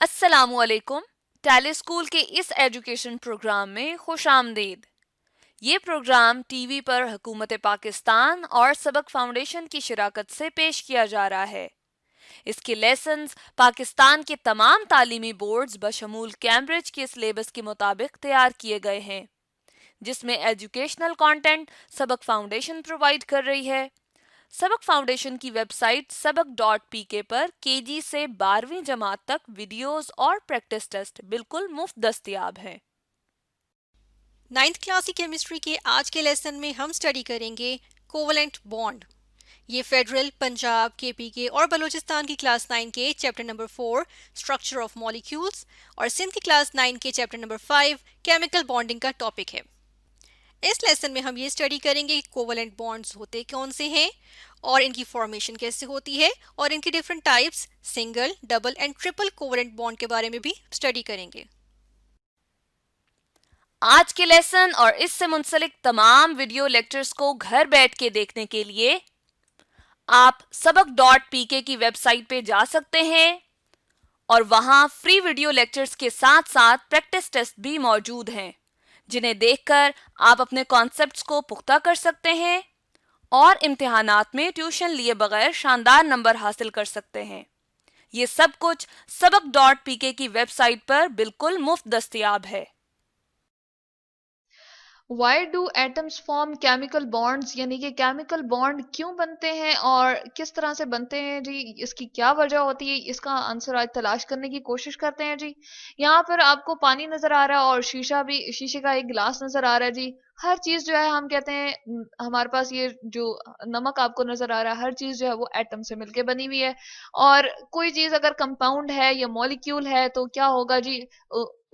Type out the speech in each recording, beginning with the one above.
अस्सलामुअलैकुम। Tally school के इस एजुकेशन प्रोग्राम में खुश आमदीद। ये प्रोग्राम टीवी पर हुकूमत पाकिस्तान और सबक फाउंडेशन की शिराकत से पेश किया जा रहा है। इसके लेसन्स पाकिस्तान के तमाम तालीमी बोर्ड्स बशमूल कैम्ब्रिज के सिलेबस के मुताबिक तैयार किए गए हैं, जिसमें एजुकेशनल कंटेंट सबक फाउंडेशन प्रोवाइड कर रही है। सबक फाउंडेशन की वेबसाइट सबक.pk पर केजी से 12वीं जमात तक वीडियोस और प्रैक्टिस टेस्ट बिल्कुल मुफ्त दस्तयाब हैं। नाइन्थ क्लास की केमिस्ट्री के आज के लेसन में हम स्टडी करेंगे कोवलेंट बॉन्ड। ये फेडरल, पंजाब, केपीके और बलूचिस्तान की क्लास 9 के chapter number 4 structure of molecules और सिंध की क्लास 9 के चैप्टर नंबर 5 केमिकल बॉन्डिंग का टॉपिक है। इस लेसन में हम ये स्टडी करेंगे कि कोवलेंट बॉन्ड्स होते कौन से हैं और इनकी फॉर्मेशन कैसे होती है और इनकी different types single, double and triple covalent bond के बारे में भी स्टडी करेंगे। आज के लेसन और इससे मुंसलिक तमाम वीडियो लेक्चर्स को घर बैठ के देखने के लिए आप सबक.pk की वेबसाइट पे जा सकते हैं और वहां फ्री वीडियो लेक्चर्स के साथ साथ प्रैक्टिस टेस्ट भी मौजूद हैं, जिन्हें देखकर आप अपने कॉन्सेप्ट्स को पुख्ता कर सकते हैं और इम्तिहानात में ट्यूशन लिए बगैर शानदार नंबर हासिल कर सकते हैं। ये सब कुछ सबक.pk की वेबसाइट पर बिल्कुल मुफ्त दस्तयाब है। Why do atoms form chemical bonds, यानी कि केमिकल बॉन्ड क्यों बनते हैं और किस तरह से बनते हैं जी, इसकी क्या वजह होती है, इसका आंसर आज तलाश करने की कोशिश करते हैं जी। यहाँ पर आपको पानी नजर आ रहा है और शीशे का एक गिलास नजर आ रहा है जी। हर चीज जो है हम कहते हैं हमारे पास ये जो नमक आपको नजर आ रहा है, हर चीज जो है वो एटम से मिलके बनी हुई है। और कोई चीज अगर कंपाउंड है या मॉलिक्यूल है तो क्या होगा जी,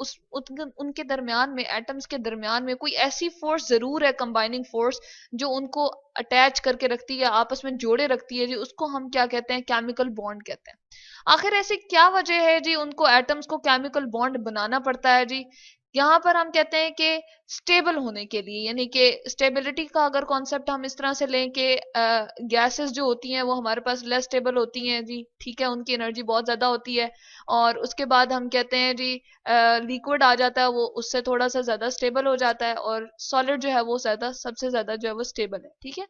उनके दरमियान में, एटम्स के दरमियान में कोई ऐसी फोर्स जरूर है, कंबाइनिंग फोर्स, जो उनको अटैच करके रखती है, आपस में जोड़े रखती है जी। उसको हम क्या कहते हैं? केमिकल बॉन्ड कहते हैं। आखिर ऐसी क्या वजह है जी उनको, एटम्स को केमिकल बॉन्ड बनाना पड़ता है जी? यहाँ पर हम कहते हैं कि स्टेबल होने के लिए, यानी कि स्टेबिलिटी का अगर कॉन्सेप्ट हम इस तरह से लें कि गैसेस जो होती हैं वो हमारे पास लेस स्टेबल होती हैं जी, ठीक है, उनकी एनर्जी बहुत ज्यादा होती है। और उसके बाद हम कहते हैं जी लिक्विड आ जाता है, वो उससे थोड़ा सा ज्यादा स्टेबल हो जाता है, और सॉलिड जो है वो ज्यादा, सबसे ज्यादा जो है वो स्टेबल है, ठीक है।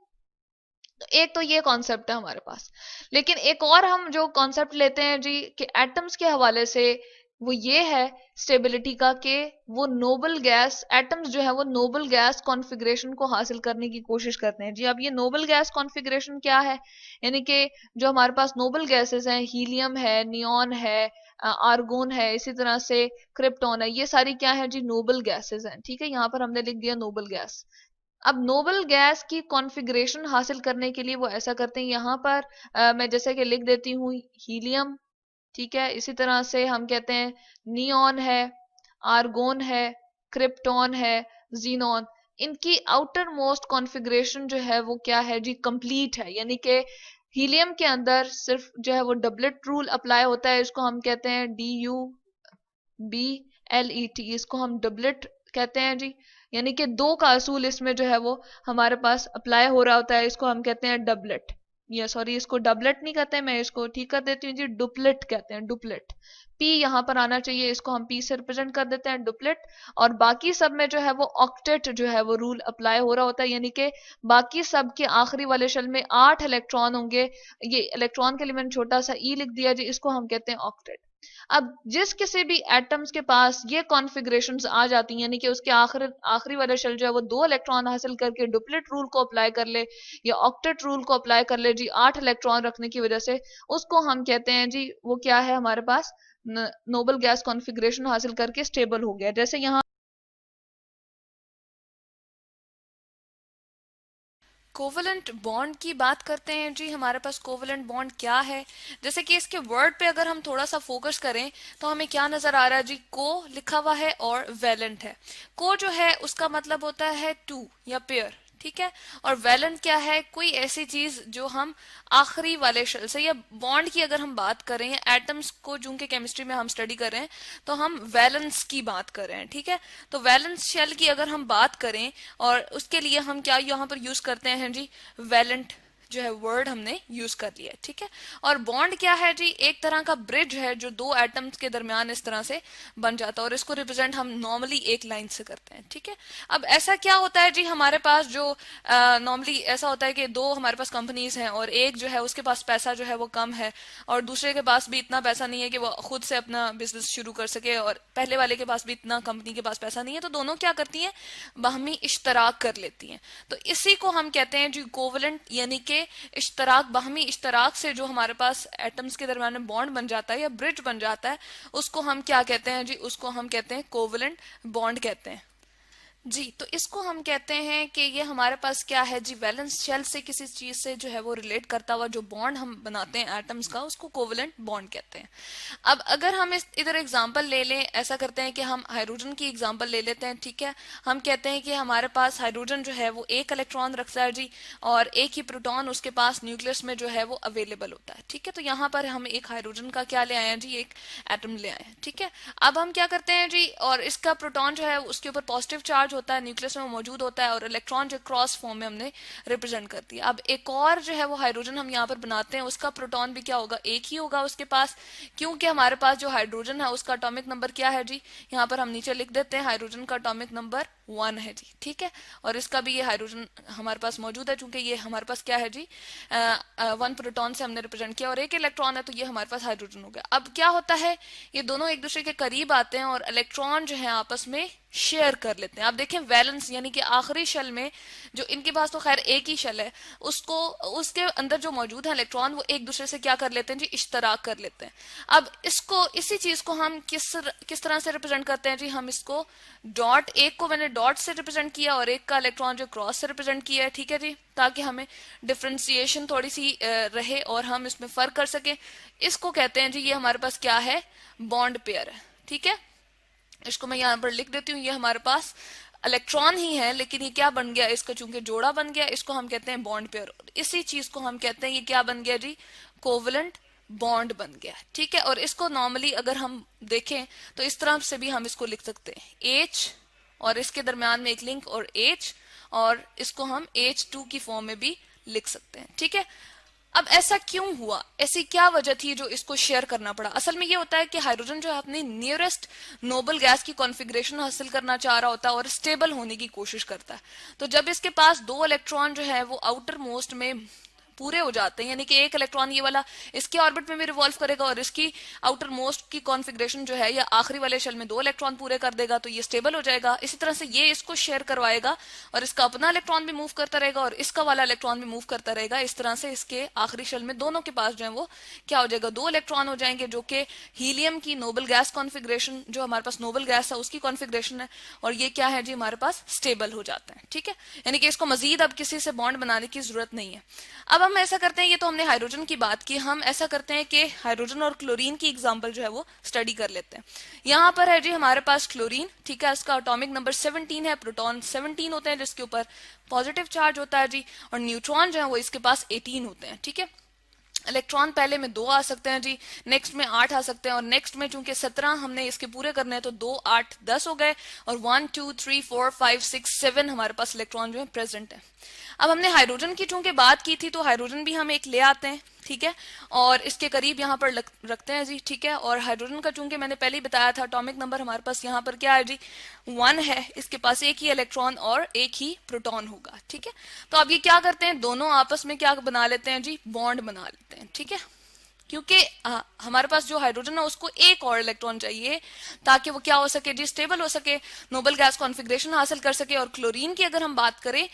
तो एक तो ये कॉन्सेप्ट है हमारे पास। लेकिन एक और हम जो कॉन्सेप्ट लेते हैं जी कि एटम्स के हवाले से, वो ये है स्टेबिलिटी का कि वो नोबल गैस, एटम्स जो है वो नोबल गैस कॉन्फ़िगरेशन को हासिल करने की कोशिश करते हैं जी। अब ये नोबल गैस कॉन्फ़िगरेशन क्या है? यानी कि जो हमारे पास नोबल गैसेस हैं, हीलियम है, नियॉन है, आर्गोन है, इसी तरह से क्रिप्टॉन है, ये सारी क्या है जी? नोबल गैसेस हैं, ठीक है। यहाँ पर हमने लिख दिया नोबल गैस। अब नोबल गैस की कॉन्फ़िगरेशन हासिल करने के लिए वो ऐसा करते हैं, यहाँ पर मैं जैसे कि लिख देती हूँ हीलियम, ठीक है। इसी तरह से हम कहते हैं नियॉन है, आर्गोन है, क्रिप्टॉन है, जीनॉन। इनकी आउटर मोस्ट कॉन्फ़िगरेशन जो है वो क्या है जी? कंप्लीट है। यानी कि हीलियम के अंदर सिर्फ जो है वो डबलेट रूल अप्लाई होता है, इसको हम कहते हैं DUBLET, इसको हम डबलेट कहते हैं जी। यानी कि दो का असूल इसमें जो है वो हमारे पास अप्लाई हो रहा होता है, इसको हम कहते हैं डबलेट। या सॉरी, इसको डबलेट नहीं कहते हैं, मैं इसको ठीक कर देती हूँ जी, डुपलेट कहते हैं, डुपलेट। पी यहाँ पर आना चाहिए, इसको हम पी से रिप्रेजेंट कर देते हैं, डुपलेट। और बाकी सब में जो है वो ऑक्टेट जो है वो रूल अप्लाई हो रहा होता है, यानी कि बाकी सब के आखिरी वाले शेल में 8 इलेक्ट्रॉन होंगे। ये इलेक्ट्रॉन के लिए मैंने छोटा सा ई लिख दिया जी, इसको हम कहते हैं ऑक्टेट। अब जिस किसी भी एटम्स के पास ये कॉन्फ़िगरेशंस आ जाती हैं, यानी कि उसके आखिरी वाला शेल जो है वो 2 इलेक्ट्रॉन हासिल करके डुप्लेट रूल को अप्लाई कर ले या ऑक्टेट रूल को अप्लाई कर ले जी, 8 इलेक्ट्रॉन रखने की वजह से, उसको हम कहते हैं जी वो क्या है हमारे पास? नोबल गैस कॉन्फ़िगरेशन हासिल करके स्टेबल हो गया। जैसे यहाँ कोवलेंट बॉन्ड की बात करते हैं जी, हमारे पास कोवलेंट बॉन्ड क्या है? जैसे कि इसके वर्ड पे अगर हम थोड़ा सा फोकस करें तो हमें क्या नजर आ रहा है जी? को लिखा हुआ है और वैलेंट है। को जो है उसका मतलब होता है टू या पेयर, ठीक है। और वैलेंट क्या है? कोई ऐसी चीज जो हम आखिरी वाले शेल से, या बॉन्ड की अगर हम बात करें, या एटम्स को जो कि केमिस्ट्री में हम स्टडी कर रहे हैं, तो हम वैलेंस की बात कर रहे हैं, ठीक है। तो वैलेंस शेल की अगर हम बात करें, और उसके लिए हम क्या यहाँ पर यूज करते हैं जी? वैलेंट जो है वर्ड हमने यूज कर लिया है, ठीक है। और बॉन्ड क्या है जी, एक तरह का ब्रिज है जो दो एटम्स के दरमियान इस तरह से बन जाता है, और इसको रिप्रेजेंट हम नॉर्मली एक लाइन से करते हैं, ठीक है। अब ऐसा क्या होता है जी, हमारे पास जो नॉर्मली ऐसा होता है कि दो हमारे पास कंपनीज हैं और एक जो है उसके पास पैसा जो है वो कम है और दूसरे के पास भी इतना पैसा नहीं है कि वो खुद से अपना बिजनेस शुरू कर सके, और पहले वाले के पास भी इतना कंपनी के पास पैसा नहीं है, तो दोनों क्या करती हैं, बाहमी इश्तराक कर लेती हैं। तो इसी को हम कहते हैं जी कोवलेंट, यानी कि इश्तराक, बाहमी इश्तराक से जो हमारे पास एटम्स के दरमियान में बॉन्ड बन जाता है या ब्रिज बन जाता है, उसको हम क्या कहते हैं जी, उसको हम कहते हैं कोवलेंट बॉन्ड कहते हैं जी। तो इसको हम कहते हैं कि ये हमारे पास क्या है जी, वैलेंस शेल से किसी चीज से जो है वो रिलेट करता हुआ जो बॉन्ड हम बनाते हैं एटम्स का, उसको कोवलेंट बॉन्ड कहते हैं। अब अगर हम इधर एग्जांपल ले लें, ऐसा करते हैं कि हम हाइड्रोजन की एग्जांपल ले लेते हैं, ठीक है। हम कहते हैं कि हमारे पास हाइड्रोजन जो है वो एक इलेक्ट्रॉन रखता है जी, और एक ही प्रोटॉन उसके पास न्यूक्लियस में जो है वो अवेलेबल होता है, ठीक है। तो यहाँ पर हम एक हाइड्रोजन का क्या ले आए हैं जी, एक एटम ले आए हैं, ठीक है। अब हम क्या करते हैं जी, और इसका प्रोटॉन जो है उसके ऊपर पॉजिटिव चार्ज होता है, न्यूक्लियस में मौजूद होता है, और इलेक्ट्रॉन जो क्रॉस फॉर्म में हमने रिप्रेजेंट कर दिया। अब एक और जो है वो हाइड्रोजन हम यहाँ पर बनाते हैं, उसका प्रोटॉन भी क्या होगा, एक ही होगा उसके पास, क्योंकि हमारे पास जो हाइड्रोजन है उसका एटॉमिक नंबर क्या है जी, यहाँ पर हम नीचे लिख देते हैं, हाइड्रोजन का एटॉमिक नंबर 1 है जी, ठीक है। और इसका भी ये हाइड्रोजन हमारे पास मौजूद है, चूंकि ये हमारे पास क्या है जी, 1 प्रोटॉन से हमने रिप्रेजेंट किया, और एक इलेक्ट्रॉन है, तो ये हमारे पास हाइड्रोजन हो गया। अब क्या होता है, ये दोनों एक दूसरे के करीब आते हैं और इलेक्ट्रॉन जो है आपस में शेयर कर लेते हैं। आप देखें वैलेंस यानी कि आखिरी शेल में जो इनके पास तो खैर एक ही शेल है, उसको उसके अंदर जो मौजूद है इलेक्ट्रॉन, वो एक दूसरे से क्या कर लेते हैं जी, इश्तराक कर लेते हैं। अब इसको, इसी चीज को हम किस तरह से रिप्रेजेंट करते हैं जी, हम इसको डॉट, एक को मैंने डॉट से रिप्रेजेंट किया और एक का इलेक्ट्रॉन जो क्रॉस से रिप्रेजेंट किया है, ठीक है जी, ताकि हमें डिफ्रेंसिएशन थोड़ी सी रहे और हम इसमें फर्क कर सके। इसको कहते हैं जी, ये हमारे पास क्या है, बॉन्ड पेयर है, ठीक है। इसको मैं यहाँ पर लिख देती हूँ, ये हमारे पास इलेक्ट्रॉन ही है, लेकिन ये क्या बन गया, इसका चूंकि जोड़ा बन गया, इसको हम कहते हैं बॉन्ड पेयर। इसी चीज को हम कहते हैं, ये क्या बन गया जी, कोवलेंट बॉन्ड बन गया, ठीक है। और इसको नॉर्मली अगर हम देखें तो इस तरह से भी हम इसको लिख सकते हैं, H और इसके दरमियान में एक लिंक और H, और इसको हम H2 की फॉर्म में भी लिख सकते हैं, ठीक है। अब ऐसा क्यों हुआ, ऐसी क्या वजह थी जो इसको शेयर करना पड़ा? असल में ये होता है कि हाइड्रोजन जो है अपनी नियरेस्ट नोबल गैस की कॉन्फ़िगरेशन हासिल करना चाह रहा होता है और स्टेबल होने की कोशिश करता है। तो जब इसके पास दो इलेक्ट्रॉन जो है वो आउटर मोस्ट में पूरे हो जाते हैं, यानी कि एक इलेक्ट्रॉन ये वाला इसके ऑर्बिट में भी रिवॉल्व करेगा और इसकी आउटर मोस्ट की कॉन्फ़िगरेशन जो है या आखिरी वाले शेल में दो इलेक्ट्रॉन पूरे कर देगा, तो ये स्टेबल हो जाएगा। इसी तरह से ये इसको शेयर करवाएगा और इसका अपना इलेक्ट्रॉन भी मूव करता रहेगा और इसका वाला इलेक्ट्रॉन भी मूव करता रहेगा। इस तरह से इसके आखिरी शेल में दोनों के पास जो है वो क्या हो जाएगा, दो इलेक्ट्रॉन हो जाएंगे, जो कि हीलियम की नोबल गैस कॉन्फ़िगरेशन, जो हमारे पास नोबल गैस है उसकी कॉन्फ़िगरेशन है, और ये क्या है जी, हमारे पास स्टेबल हो जाता है, ठीक है। यानी कि इसको मजीद अब किसी से बॉन्ड बनाने की जरूरत नहीं है। अब हम ऐसा करते हैं, ये तो हमने हाइड्रोजन की बात की, हम ऐसा करते हैं कि हाइड्रोजन और क्लोरीन की एग्जांपल जो है वो स्टडी कर लेते हैं। यहाँ पर है जी हमारे पास क्लोरीन, ठीक है, इसका एटॉमिक नंबर 17 है, प्रोटॉन 17 होते हैं जिसके ऊपर पॉजिटिव चार्ज होता है जी, और न्यूट्रॉन जो है वो इसके पास 18 होते हैं, ठीक है। इलेक्ट्रॉन पहले में 2 आ सकते हैं जी, नेक्स्ट में 8 आ सकते हैं, और नेक्स्ट में चूंकि 17 हमने इसके पूरे करने हैं तो 2 8 10 हो गए, और 1 2 3 4 5 6 7 हमारे पास इलेक्ट्रॉन जो है प्रेजेंट है। अब हमने हाइड्रोजन की चूंकि बात की थी, तो हाइड्रोजन भी हम एक ले आते हैं, ठीक है, और इसके करीब यहाँ पर रखते हैं जी, ठीक है। और हाइड्रोजन का चूंकि मैंने पहले ही बताया था, एटॉमिक नंबर हमारे पास यहाँ पर क्या है जी, 1 है, इसके पास एक ही इलेक्ट्रॉन और एक ही प्रोटॉन होगा, ठीक है। तो अब ये क्या करते हैं, दोनों आपस में क्या बना लेते हैं जी, बॉन्ड बना लेते हैं, ठीक है, क्योंकि हमारे पास जो हाइड्रोजन है उसको एक और इलेक्ट्रॉन चाहिए ताकि वो क्या हो सके जी, स्टेबल हो सके, नोबल गैस कॉन्फ़िगरेशन हासिल कर सके। और क्लोरीन की अगर हम बात करें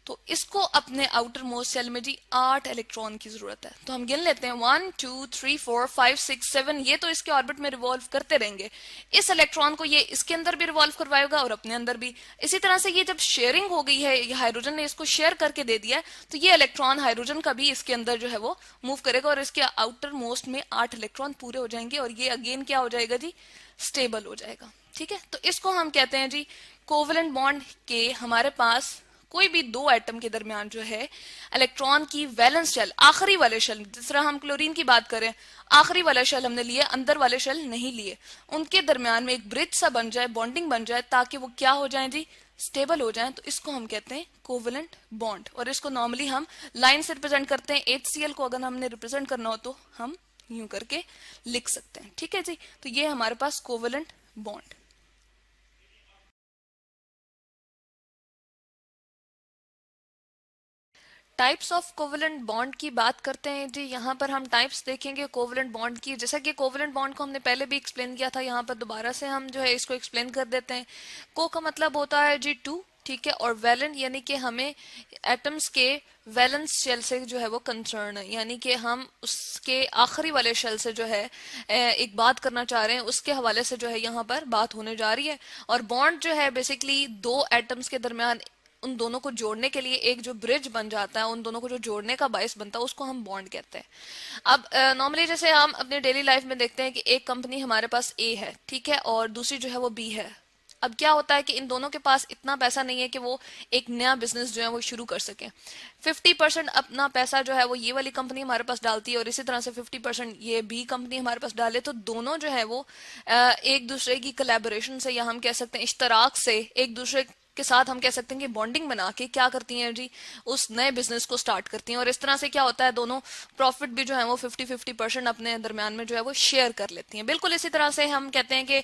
तो इसको अपने आउटर मोस्ट शेल में जी 8 इलेक्ट्रॉन की जरूरत है। तो हम गिन लेते हैं 1 2 3 4 5 6 7, ये तो इसके ऑर्बिट में रिवॉल्व करते रहेंगे, इस इलेक्ट्रॉन को ये इसके अंदर भी रिवॉल्व करवाएगा और अपने अंदर भी। इसी तरह से ये जब शेयरिंग हो गई है, ये हाइड्रोजन ने इसको शेयर करके दे दिया है, तो ये इलेक्ट्रॉन हाइड्रोजन का भी इसके अंदर जो है वो मूव करेगा और इसके आउटर मोस्ट में 8 इलेक्ट्रॉन पूरे हो जाएंगे और ये अगेन क्या हो जाएगा जी, स्टेबल हो जाएगा, ठीक है। तो इसको हम कहते हैं जी कोवेलेंट बॉन्ड के हमारे पास कोई भी दो एटम के दरमियान जो है इलेक्ट्रॉन की वैलेंस शेल, आखिरी वाले शेल, जिस तरह हम क्लोरीन की बात करें, आखिरी वाले शेल हमने लिए, अंदर वाले शेल नहीं लिए, उनके दरमियान में एक ब्रिज सा बन जाए, बॉन्डिंग बन जाए, ताकि वो क्या हो जाए जी, स्टेबल हो जाएं, तो इसको हम कहते हैं कोवेलेंट बॉन्ड। और इसको नॉर्मली हम लाइन से रिप्रेजेंट करते हैं। HCl को अगर हमने रिप्रेजेंट करना हो तो हम यूं करके लिख सकते हैं। ठीक है जी, तो ये हमारे पास covalent bond. Types of covalent bond की बात करते हैं जी। यहाँ पर हम टाइप्स देखेंगे कोवेलेंट बॉन्ड की। जैसा कि कोवेलेंट बॉन्ड को हमने पहले भी एक्सप्लेन किया था, यहाँ पर दोबारा से हम जो है इसको एक्सप्लेन कर देते हैं। को का मतलब होता है जी टू, ठीक है, और वैलेंट यानी कि हमें एटम्स के वैलेंस शेल से जो है वो कंसर्न है, यानी कि हम उसके आखिरी वाले शेल से जो है एक बात करना चाह रहे हैं, उसके हवाले से जो है यहाँ पर बात होने जा रही है। और बॉन्ड जो है बेसिकली दो एटम्स के दरमियान उन दोनों को जोड़ने के लिए एक जो ब्रिज बन जाता है, उन दोनों को जो जोड़ने का बायस बनता है, उसको हम बॉन्ड कहते हैं। अब नॉर्मली जैसे हम अपने डेली लाइफ में देखते हैं कि एक कंपनी हमारे पास ए है, ठीक है, और दूसरी जो है वो बी है। अब क्या होता है कि इन दोनों के पास इतना पैसा नहीं है कि वो एक नया बिजनेस जो है वो शुरू कर सके। 50% अपना पैसा जो है वो ये वाली कंपनी हमारे पास डालती है, और इसी तरह से 50% ये बी कंपनी हमारे पास डाले, तो दोनों जो है वो एक दूसरे की कोलैबोरेशन से, या हम कह सकते हैं इश्तराक से, एक दूसरे के साथ हम कह सकते हैं कि बॉन्डिंग बना के क्या करती हैं जी, उस नए बिजनेस को स्टार्ट करती हैं। और इस तरह से क्या होता है, दोनों प्रॉफिट भी जो है वो 50-50% अपने दरमियान में जो है वो शेयर कर लेती हैं। बिल्कुल इसी तरह से हम कहते हैं कि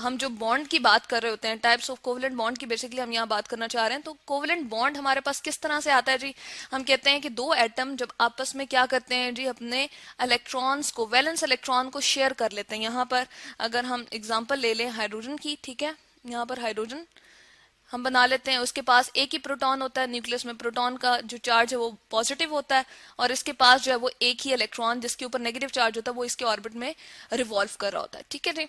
हम जो बॉन्ड की बात कर रहे होते हैं, टाइप्स ऑफ कोवेलेंट बॉन्ड की बेसिकली हम यहाँ बात करना चाह रहे हैं। तो कोवेलेंट बॉन्ड हमारे पास किस तरह से आता है जी, हम कहते हैं कि दो एटम जब आपस में क्या करते हैं जी, अपने इलेक्ट्रॉन्स को, वैलेंस इलेक्ट्रॉन को शेयर कर लेते हैं। यहाँ पर अगर हम एग्जाम्पल ले लें हाइड्रोजन की, ठीक है, यहाँ पर हाइड्रोजन हम बना लेते हैं, उसके पास एक ही प्रोटॉन होता है, न्यूक्लियस में प्रोटॉन का जो चार्ज है वो पॉजिटिव होता है, और इसके पास जो है वो एक ही इलेक्ट्रॉन जिसके ऊपर नेगेटिव चार्ज होता है वो इसके ऑर्बिट में रिवॉल्व कर रहा होता है। ठीक है जी,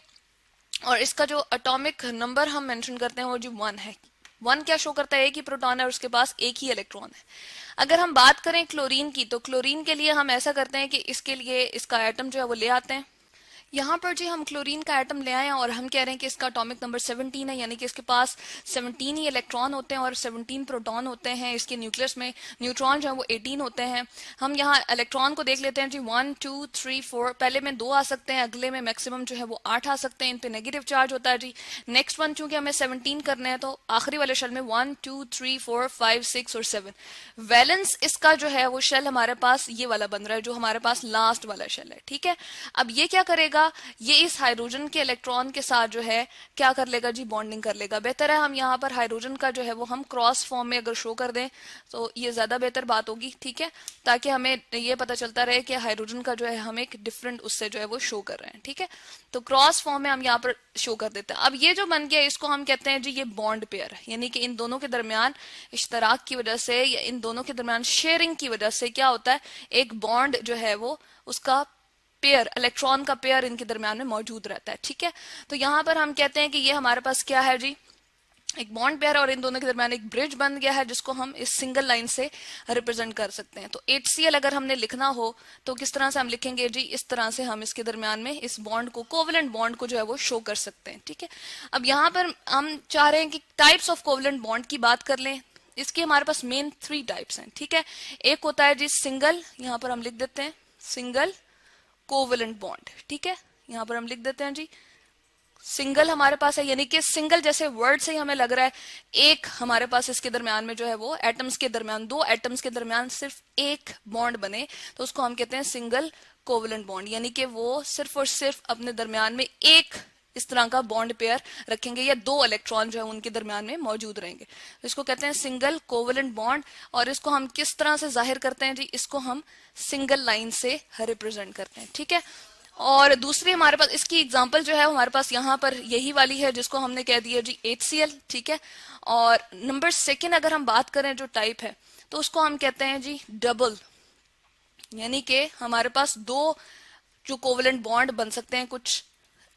और इसका जो एटॉमिक नंबर हम मेंशन करते हैं वो जो 1 है। 1 क्या शो करता है, एक ही प्रोटॉन है और उसके पास एक ही इलेक्ट्रॉन है। अगर हम बात करें क्लोरीन की, तो क्लोरीन के लिए हम ऐसा करते हैं कि इसके लिए इसका एटम जो है वो ले आते हैं। यहाँ पर जी हम क्लोरीन का एटम ले आए हैं और हम कह रहे हैं कि इसका एटॉमिक नंबर 17 है, यानी कि इसके पास 17 ही इलेक्ट्रॉन होते हैं और 17 प्रोटॉन होते हैं। इसके न्यूक्लियस में न्यूट्रॉन जो है वो 18 होते हैं। हम यहाँ इलेक्ट्रॉन को देख लेते हैं जी, 1 2 3 4, पहले में 2 आ सकते हैं, अगले में मैक्सिमम जो है वो 8 आ सकते हैं। इन पे नेगेटिव चार्ज होता है जी। नेक्स्ट वन चूंकि हमें 17 करने हैं, तो आखिरी वाले शेल में 1 2 3 4 5 6 और 7। वैलेंस इसका जो है वो शेल हमारे पास ये वाला बन रहा है, जो हमारे पास लास्ट वाला शेल है। ठीक है, अब ये क्या करेगा, ये इस हाइड्रोजन के इलेक्ट्रॉन के साथ जो है क्या कर लेगा जी, बॉन्डिंग कर लेगा। बेहतर है हम यहाँ पर हाइड्रोजन का जो है वो हम क्रॉस फॉर्म में अगर शो कर दें तो ये ज्यादा बेहतर बात होगी। ठीक है, ताकि हमें ये पता चलता रहे कि हाइड्रोजन का जो है हम एक डिफरेंट उससे जो है वो शो कर रहे हैं। ठीक है, तो क्रॉस फॉर्म में हम यहाँ पर शो कर देते हैं। अब ये जो बन गया इसको हम कहते हैं जी ये बॉन्ड पेयर है, यानी कि इन दोनों के दरमियान इश्तराक की वजह से या इन दोनों के दरमियान शेयरिंग की वजह से क्या होता है, एक बॉन्ड जो है वो उसका पेयर, इलेक्ट्रॉन का पेयर इनके दरमियान में मौजूद रहता है। ठीक है, तो यहाँ पर हम कहते हैं कि ये हमारे पास क्या है जी, एक बॉन्ड पेयर, और इन दोनों के दरमियान एक ब्रिज बन गया है जिसको हम इस सिंगल लाइन से रिप्रेजेंट कर सकते हैं। तो HCl अगर हमने लिखना हो तो किस तरह से हम लिखेंगे जी, इस तरह से हम इसके दरमियान में इस बॉन्ड को, कोवेलेंट बॉन्ड को जो है वो शो कर सकते हैं। ठीक है, अब यहाँ पर हम चाह रहे हैं कि टाइप्स ऑफ कोवेलेंट बॉन्ड की बात कर लें। इसके हमारे पास मेन 3 टाइप्स हैं। ठीक है, एक होता है जी सिंगल, यहाँ पर हम लिख देते हैं सिंगल कोवेलेंट बॉन्ड। ठीक है, यहाँ पर हम लिख देते हैं जी सिंगल हमारे पास है, यानी कि सिंगल जैसे वर्ड से ही हमें लग रहा है एक हमारे पास इसके दरमियान में जो है वो एटम्स के दरमियान, दो एटम्स के दरमियान सिर्फ एक बॉन्ड बने, तो उसको हम कहते हैं सिंगल कोवेलेंट बॉन्ड, यानी कि वो सिर्फ और सिर्फ अपने दरमियान में एक इस तरह का बॉन्ड पेयर रखेंगे या दो इलेक्ट्रॉन जो है उनके दरमियान में मौजूद रहेंगे, तो इसको कहते हैं सिंगल कोवेलेंट बॉन्ड। और इसको हम किस तरह से जाहिर करते हैं जी, इसको हम सिंगल लाइन से रिप्रेजेंट करते हैं। ठीक है, और दूसरी हमारे पास इसकी एग्जांपल जो है हमारे पास यहाँ पर यही वाली है जिसको हमने कह दिया जी HCl। ठीक है, और नंबर 2 अगर हम बात करें जो टाइप है तो उसको हम कहते हैं जी डबल, यानी कि हमारे पास दो जो कोवेलेंट बॉन्ड बन सकते हैं, कुछ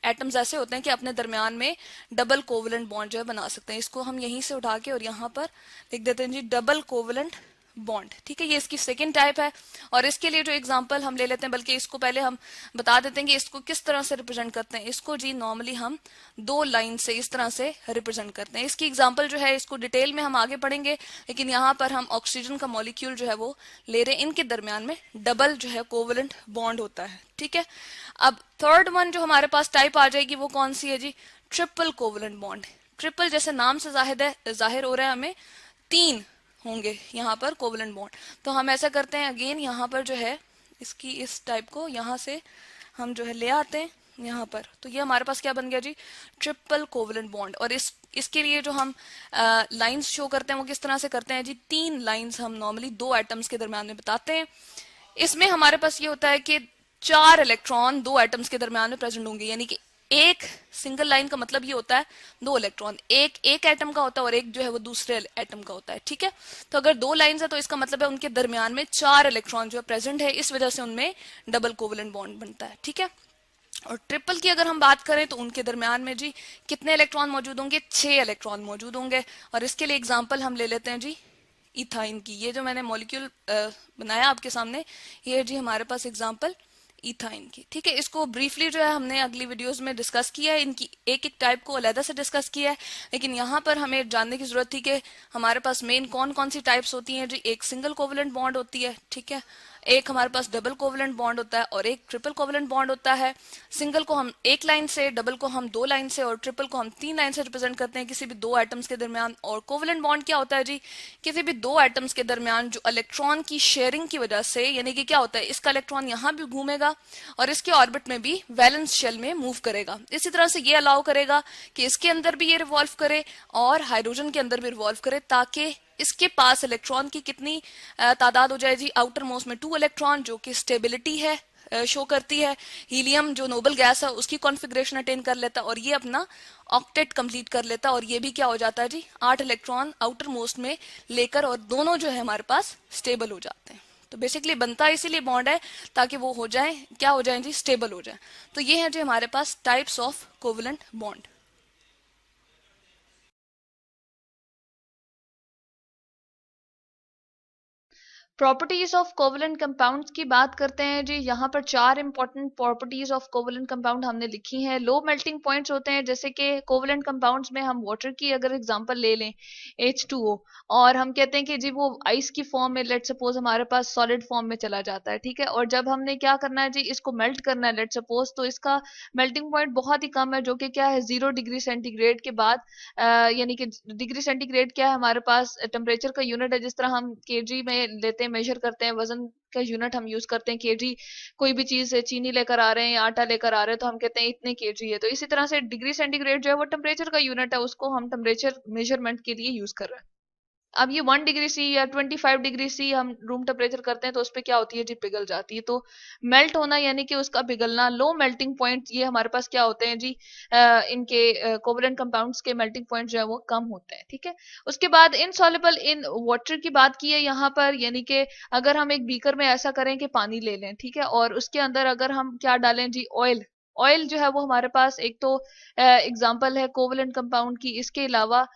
एटम्स ऐसे होते हैं कि अपने दरमियान में डबल कोवेलेंट बॉन्ड जो है बना सकते हैं। इसको हम यहीं से उठा के और यहाँ पर लिख देते हैं जी डबल कोवेलेंट बॉन्ड। ठीक है, ये इसकी सेकंड टाइप है। और इसके लिए जो एग्जांपल हम ले लेते हैं, बल्कि इसको पहले हम बता देते हैं कि इसको किस तरह से रिप्रेजेंट करते हैं। इसको जी नॉर्मली हम दो लाइन से इस तरह से रिप्रेजेंट करते हैं। इसकी एग्जांपल जो है इसको डिटेल में हम आगे पढ़ेंगे, लेकिन यहाँ पर हम ऑक्सीजन का मॉलिक्यूल जो है वो ले रहे हैं, इनके दरमियान में डबल जो है कोवेलेंट बॉन्ड होता है। ठीक है, अब थर्ड वन जो हमारे पास टाइप आ जाएगी वो कौन सी है जी, ट्रिपल कोवेलेंट बॉन्ड। ट्रिपल जैसे नाम से जाहिर हो रहा है हमें 3 होंगे यहाँ पर कोवलेंट बॉन्ड। तो हम ऐसा करते हैं, अगेन यहाँ पर जो है इसकी इस टाइप को यहाँ से हम जो है ले आते हैं यहाँ पर। तो ये हमारे पास क्या बन गया जी, ट्रिपल कोवलेंट बॉन्ड। और इसके लिए जो हम लाइंस शो करते हैं वो किस तरह से करते हैं जी, 3 लाइंस हम नॉर्मली 2 एटम्स के दरम्यान में बताते हैं। इसमें हमारे पास ये होता है कि 4 इलेक्ट्रॉन 2 एटम्स के दरम्यान में प्रेजेंट होंगे, यानी कि एक सिंगल लाइन का मतलब ये होता है 2 इलेक्ट्रॉन एक एटम का होता है और एक जो है वो दूसरे एटम का होता है, ठीक है। तो अगर 2 लाइंस है तो इसका मतलब है उनके दरमियान में 4 इलेक्ट्रॉन जो है प्रेजेंट है, इस वजह से उनमें डबल कोवलेंट बॉन्ड बनता है, ठीक है। और ट्रिपल की अगर हम बात करें तो उनके दरमियान में जी कितने इलेक्ट्रॉन मौजूद होंगे, 6 इलेक्ट्रॉन मौजूद होंगे। और इसके लिए एग्जाम्पल हम ले लेते हैं जी इथाइन की। ये जो मैंने मॉलिक्यूल बनाया आपके सामने, ये है जी हमारे पास एग्जाम्पल इथाइन की, ठीक है। इसको ब्रीफली जो है हमने अगली वीडियोस में डिस्कस किया है, इनकी एक एक टाइप को अलग से डिस्कस किया है। लेकिन यहाँ पर हमें जानने की जरूरत थी कि हमारे पास मेन कौन कौन सी टाइप्स होती हैं जी। एक सिंगल कोवलेंट बॉन्ड होती है, ठीक है, एक हमारे पास डबल कोवलेंट बॉन्ड होता है और एक ट्रिपल कोवलेंट बॉन्ड होता है। सिंगल को हम 1 लाइन से, डबल को हम 2 लाइन से और ट्रिपल को हम 3 लाइन से रिप्रेजेंट करते हैं किसी भी 2 एटम्स के दरमियान। और कोवलेंट बॉन्ड क्या होता है जी, किसी भी 2 एटम्स के दरमियान जो इलेक्ट्रॉन की शेयरिंग की वजह से, यानी कि क्या होता है, इसका इलेक्ट्रॉन यहाँ भी घूमेगा और इसके ऑर्बिट में भी वैलेंस शेल में मूव करेगा। इसी तरह से ये अलाउ करेगा कि इसके अंदर भी ये रिवॉल्व करे और हाइड्रोजन के अंदर भी रिवॉल्व करे, ताकि इसके पास इलेक्ट्रॉन की कितनी तादाद हो जाए जी, आउटर मोस्ट में 2 इलेक्ट्रॉन, जो कि स्टेबिलिटी है शो करती है। हीलियम जो नोबल गैस है उसकी कॉन्फ़िगरेशन अटेन कर लेता है और ये अपना ऑक्टेट कंप्लीट कर लेता है और ये भी क्या हो जाता है जी, 8 इलेक्ट्रॉन आउटर मोस्ट में लेकर, और दोनों जो है हमारे पास स्टेबल हो जाते हैं। तो बेसिकली बनता इसीलिए बॉन्ड है ताकि वो हो जाए, क्या हो जाए जी, स्टेबल हो जाए। तो ये है जी हमारे पास types of covalent bond. Properties of covalent compounds की बात करते हैं जी। यहाँ पर 4 important properties of covalent compound हमने लिखी हैं। लो मेल्टिंग पॉइंट्स होते हैं, जैसे कि कोवलेंट कंपाउंड्स में हम वाटर की अगर एग्जांपल ले लें H2O, और हम कहते हैं कि जी वो आइस की फॉर्म में, लेट सपोज हमारे पास सॉलिड फॉर्म में चला जाता है, ठीक है। और जब हमने क्या करना है जी, इसको मेल्ट करना है लेट सपोज, तो इसका मेल्टिंग पॉइंट बहुत ही कम है, जो कि क्या है 0 डिग्री सेंटीग्रेड के बाद, यानी कि डिग्री सेंटीग्रेड क्या है हमारे पास टेम्परेचर का यूनिट है। जिस तरह हम केजी में लेते हैं, मेजर करते हैं, वजन का यूनिट हम यूज करते हैं केजी। कोई भी चीज है, चीनी लेकर आ रहे हैं या आटा लेकर आ रहे हैं, तो हम कहते हैं इतने केजी है। तो इसी तरह से डिग्री सेंटीग्रेड जो है वो टेम्परेचर का यूनिट है, उसको हम टेम्परेचर मेजरमेंट के लिए यूज कर रहे हैं। अब ये 1 डिग्री सी या 25 डिग्री सी हम रूम टेम्परेचर करते हैं तो उस पर क्या होती है जी, पिघल जाती है। तो मेल्ट होना यानी कि उसका पिघलना, लो मेल्टिंग पॉइंट, ये हमारे पास क्या होते हैं जी, इनके कोवलेंट कंपाउंड्स के मेल्टिंग पॉइंट जो है वो कम होते हैं, ठीक है। उसके बाद इनसॉल्युबल इन वाटर की बात की है यहाँ पर, यानी कि अगर हम एक बीकर में ऐसा करें कि पानी ले लें, ठीक है, और उसके अंदर अगर हम क्या डालें जी, ऑयल। ऑयल जो है वो हमारे पास एक तो एग्जाम्पल है कोवलेंट कंपाउंड की। इसके अलावा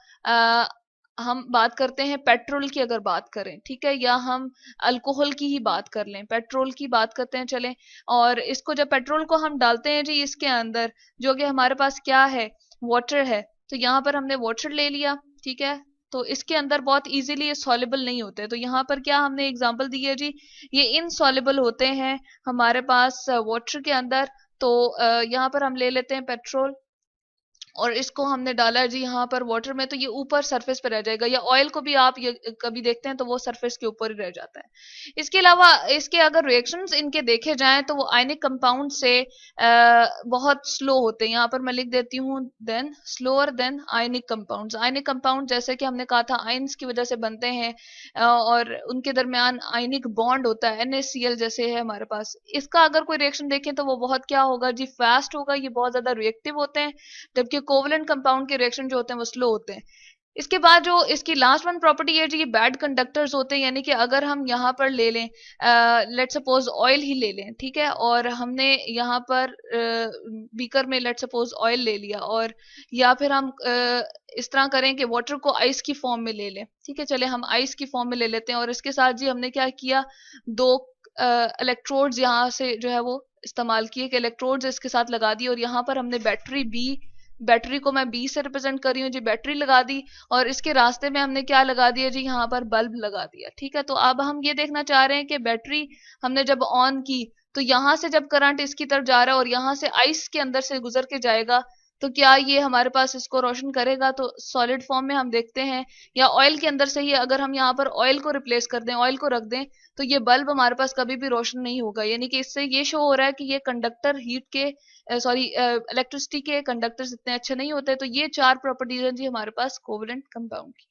हम बात करते हैं पेट्रोल की अगर बात करें, ठीक है, या हम अल्कोहल की ही बात कर लें, पेट्रोल की बात करते हैं चलें। और इसको जब पेट्रोल को हम डालते हैं जी इसके अंदर, जो कि हमारे पास क्या है, वाटर है, तो यहाँ पर हमने वाटर ले लिया, ठीक है। तो इसके अंदर बहुत इजीली ये सॉल्युबल नहीं होते, तो यहाँ पर क्या हमने एग्जांपल दी है जी, ये इनसॉल्युबल होते हैं हमारे पास वाटर के अंदर। तो यहाँ पर हम ले लेते हैं पेट्रोल और इसको हमने डाला जी यहाँ पर वाटर में, तो ये ऊपर सरफेस पे रह जाएगा। या ऑयल को भी आप ये कभी देखते हैं तो वो सरफेस के ऊपर ही रह जाता है। इसके अलावा इसके अगर रिएक्शंस इनके देखे जाएं तो वो आयनिक कंपाउंड से बहुत स्लो होते हैं। यहाँ पर मैं लिख देती हूँ, then slower than ionic compounds. Ionic compound जैसे कि हमने कहा था आयंस की वजह से बनते हैं और उनके दरमियान आयनिक बॉन्ड होता है, NaCl जैसे है हमारे पास। इसका अगर कोई रिएक्शन देखें तो वो बहुत क्या होगा जी, फास्ट होगा, ये बहुत ज्यादा रिएक्टिव होते हैं, जबकि कोवलेंट कंपाउंड के रिएक्शन जो होते हैं वो स्लो होते हैं। इसके बाद जो इसकी लास्ट वन प्रॉपर्टी है जी, ये बैड कंडक्टर्स होते हैं। यानी कि अगर हम यहाँ पर ले लें, लेट सपोज ऑयल ही ले लें, ठीक है, और हमने यहाँ पर बीकर में लेट सपोज ऑयल ले लिया, और या फिर हम इस तरह करें कि वाटर को आइस की फॉर्म में ले लें, ठीक है, चले हम आइस की फॉर्म में ले लेते हैं। और इसके साथ जी हमने क्या किया, 2 इलेक्ट्रोड्स यहाँ से जो है वो इस्तेमाल किए कि इलेक्ट्रोड्स इसके साथ लगा दी, और यहाँ पर हमने बैटरी को मैं बी से रिप्रेजेंट कर रही हूँ जी, बैटरी लगा दी, और इसके रास्ते में हमने क्या लगा दिया जी, यहाँ पर बल्ब लगा दिया, ठीक है। तो अब हम ये देखना चाह रहे हैं कि बैटरी हमने जब ऑन की तो यहाँ से जब करंट इसकी तरफ जा रहा है और यहाँ से आइस के अंदर से गुजर के जाएगा, तो क्या ये हमारे पास इसको रोशन करेगा? तो सॉलिड फॉर्म में हम देखते हैं, या ऑयल के अंदर से ही अगर हम यहाँ पर ऑयल को रिप्लेस कर दें, ऑयल को रख दें, तो ये बल्ब हमारे पास कभी भी रोशन नहीं होगा। यानी कि इससे ये शो हो रहा है कि ये कंडक्टर हीट के सॉरी इलेक्ट्रिसिटी के कंडक्टर्स इतने अच्छे नहीं होते। तो ये चार प्रॉपर्टीज हैं जी हमारे पास कोवलेंट कंपाउंड की।